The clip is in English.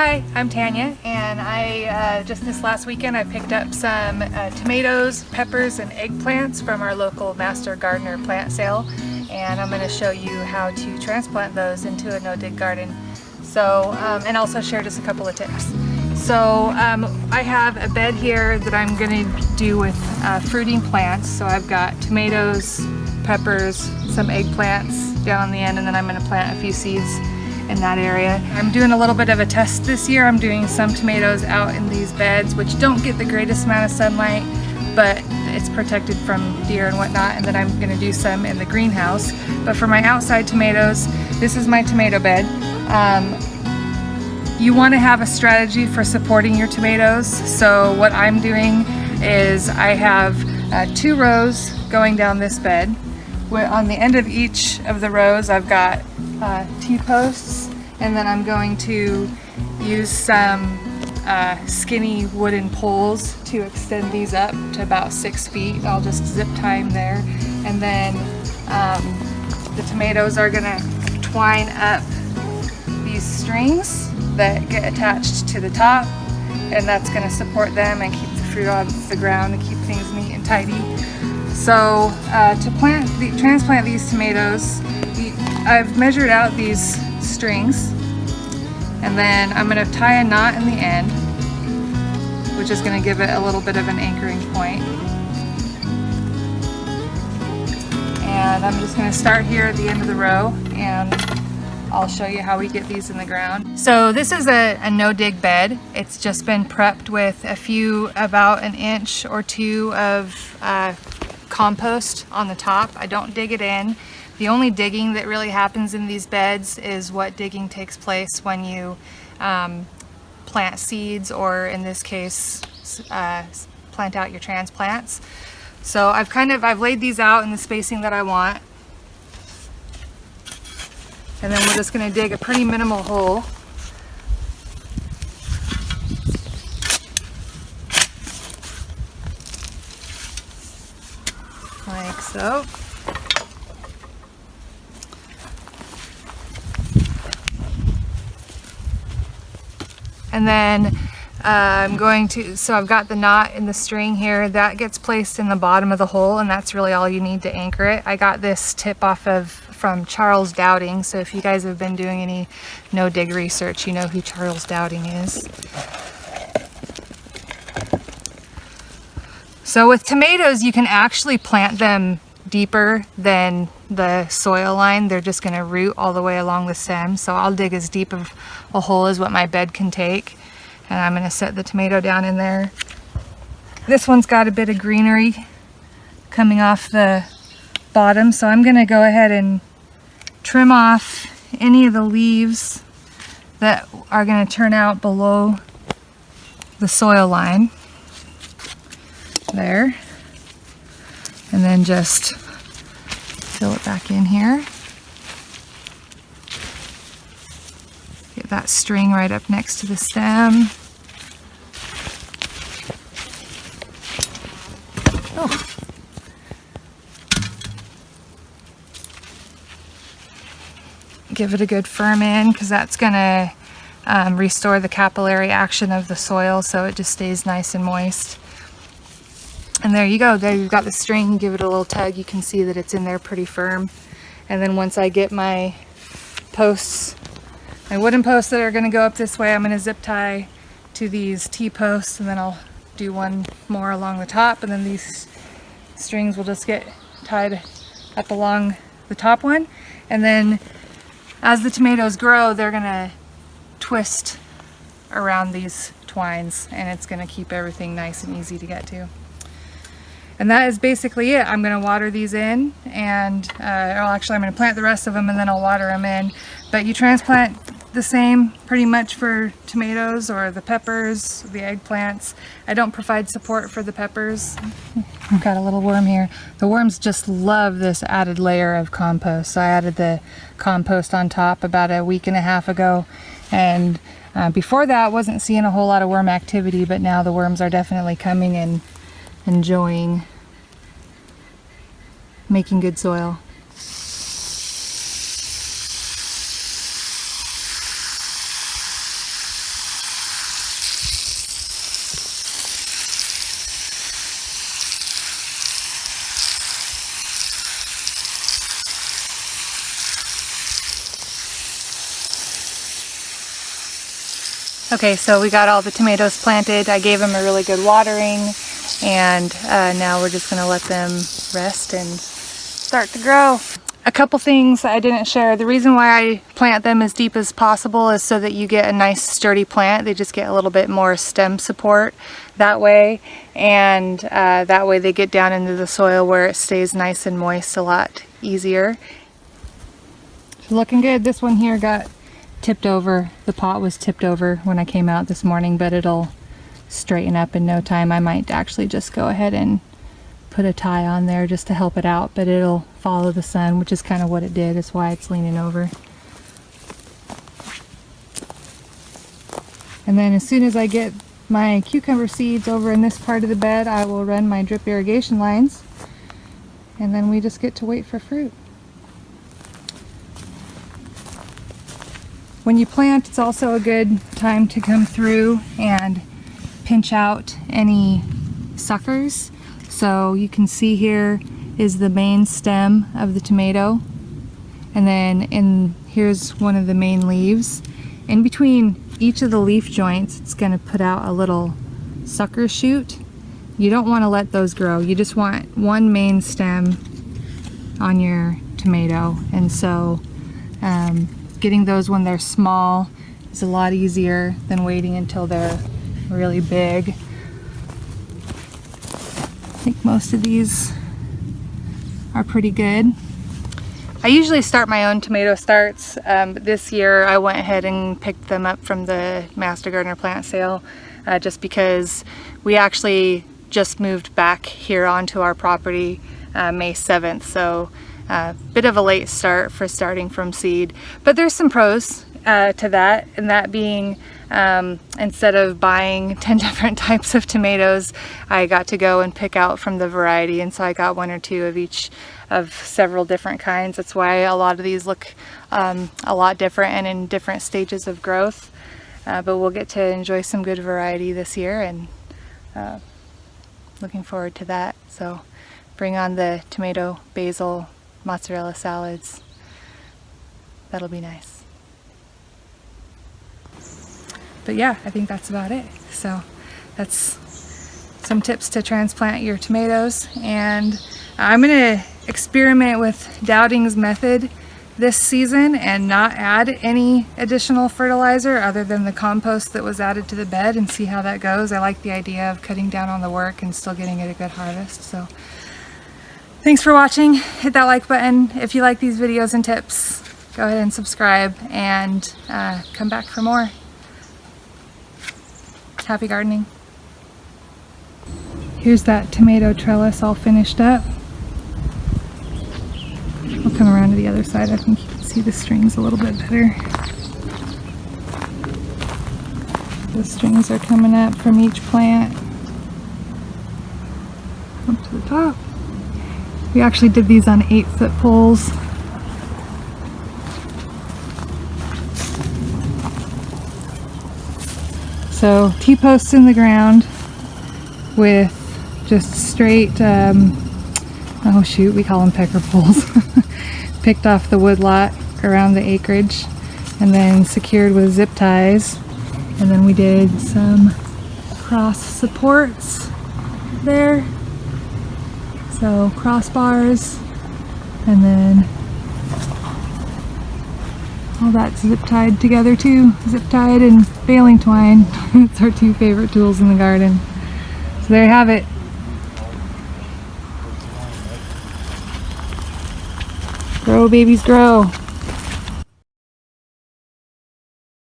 Hi, I'm Tanya, and I just this last weekend I picked up some tomatoes, peppers, and eggplants from our local Master Gardener plant sale, and I'm going to show you how to transplant those into a no-dig garden. So, and also share just a couple of tips. So I have a bed here that I'm going to do with fruiting plants. So I've got tomatoes, peppers, some eggplants down on the end, and then I'm going to plant a few seeds in that area. I'm doing a little bit of a test this year. I'm doing some tomatoes out in these beds, which don't get the greatest amount of sunlight, but it's protected from deer and whatnot, and then I'm going to do some in the greenhouse. But for my outside tomatoes, this is my tomato bed. You want to have a strategy for supporting your tomatoes. So what I'm doing is I have 2 rows going down this bed. On the end of each of the rows I've got T-posts, and then I'm going to use some skinny wooden poles to extend these up to about 6 feet. I'll just zip tie them there, and then the tomatoes are going to twine up these strings that get attached to the top, and that's going to support them and keep the fruit off the ground and keep things neat and tidy. So to transplant these tomatoes, I've measured out these strings, and then I'm going to tie a knot in the end, which is going to give it a little bit of an anchoring point. And I'm just going to start here at the end of the row, and I'll show you how we get these in the ground. So this is a no-dig bed. It's just been prepped with a few, about 1 inch or 2 of compost on the top. I don't dig it in. The only digging that really happens in these beds is what digging takes place when you plant seeds, or in this case plant out your transplants. So I've laid these out in the spacing that I want, and then we're just going to dig a pretty minimal hole. Like so. And then I'm going to, so I've got the knot in the string here that gets placed in the bottom of the hole, and that's really all you need to anchor it. I got this tip from Charles Dowding, so if you guys have been doing any no-dig research, you know who Charles Dowding is. So with tomatoes, you can actually plant them deeper than the soil line. They're just going to root all the way along the stem. So I'll dig as deep of a hole as what my bed can take, and I'm going to set the tomato down in there. This one's got a bit of greenery coming off the bottom, so I'm going to go ahead and trim off any of the leaves that are going to turn out below the soil line there, and then just fill it back in here. Get that string right up next to the stem. Oh. Give it a good firm in, because that's going to restore the capillary action of the soil, so it just stays nice and moist. And there you go. There you've got the string. You give it a little tug, you can see that it's in there pretty firm. And then once I get my posts, my wooden posts that are going to go up this way, I'm going to zip tie to these T-posts, and then I'll do one more along the top, and then these strings will just get tied up along the top one. And then as the tomatoes grow, they're going to twist around these twines, and it's going to keep everything nice and easy to get to. And that is basically it. I'm going to water these in, and I'm going to plant the rest of them, and then I'll water them in. But you transplant the same pretty much for tomatoes or the peppers, the eggplants. I don't provide support for the peppers. I've got a little worm here. The worms just love this added layer of compost. So I added the compost on top about 1.5 weeks ago, and before that I wasn't seeing a whole lot of worm activity, but now the worms are definitely coming and enjoying making good soil. Okay, so we got all the tomatoes planted. I gave them a really good watering, and now we're just gonna let them rest and start to grow. A couple things I didn't share. The reason why I plant them as deep as possible is so that you get a nice sturdy plant. They just get a little bit more stem support that way, and that way they get down into the soil where it stays nice and moist a lot easier. It's looking good. This one here got tipped over. The pot was tipped over when I came out this morning, but it'll straighten up in no time. I might actually just go ahead and put a tie on there just to help it out, but it'll follow the sun, which is kind of what it did. That's why it's leaning over. And then as soon as I get my cucumber seeds over in this part of the bed, I will run my drip irrigation lines, and then we just get to wait for fruit. When you plant, it's also a good time to come through and pinch out any suckers. So you can see here is the main stem of the tomato, and then here's one of the main leaves. In between each of the leaf joints, it's going to put out a little sucker shoot. You don't want to let those grow. You just want one main stem on your tomato, and so getting those when they're small is a lot easier than waiting until they're really big. I think most of these are pretty good. I usually start my own tomato starts, but this year I went ahead and picked them up from the Master Gardener plant sale just because we actually just moved back here onto our property May 7th, so a bit of a late start for starting from seed. But there's some pros to that, and that being instead of buying 10 different types of tomatoes, I got to go and pick out from the variety, and so I got one or two of each of several different kinds. That's why a lot of these look a lot different and in different stages of growth, but we'll get to enjoy some good variety this year, and looking forward to that. So bring on the tomato, basil, mozzarella salads. That'll be nice. But yeah, I think that's about it. So that's some tips to transplant your tomatoes, and I'm gonna experiment with Dowding's method this season and not add any additional fertilizer other than the compost that was added to the bed, and see how that goes. I like the idea of cutting down on the work and still getting it a good harvest. So thanks for watching. Hit that like button if you like these videos and tips. Go ahead and subscribe, and come back for more. Happy gardening. Here's that tomato trellis all finished up. I'll come around to the other side. I think you can see the strings a little bit better. The strings are coming up from each plant up to the top. We actually did these on 8-foot poles. So T-posts in the ground with just straight, oh shoot, we call them pecker poles. Picked off the wood lot around the acreage and then secured with zip ties. And then we did some cross supports there. So crossbars, and then all that's zip tied together too. Zip tied and baling twine. It's our two favorite tools in the garden. So there you have it. Grow, babies, grow.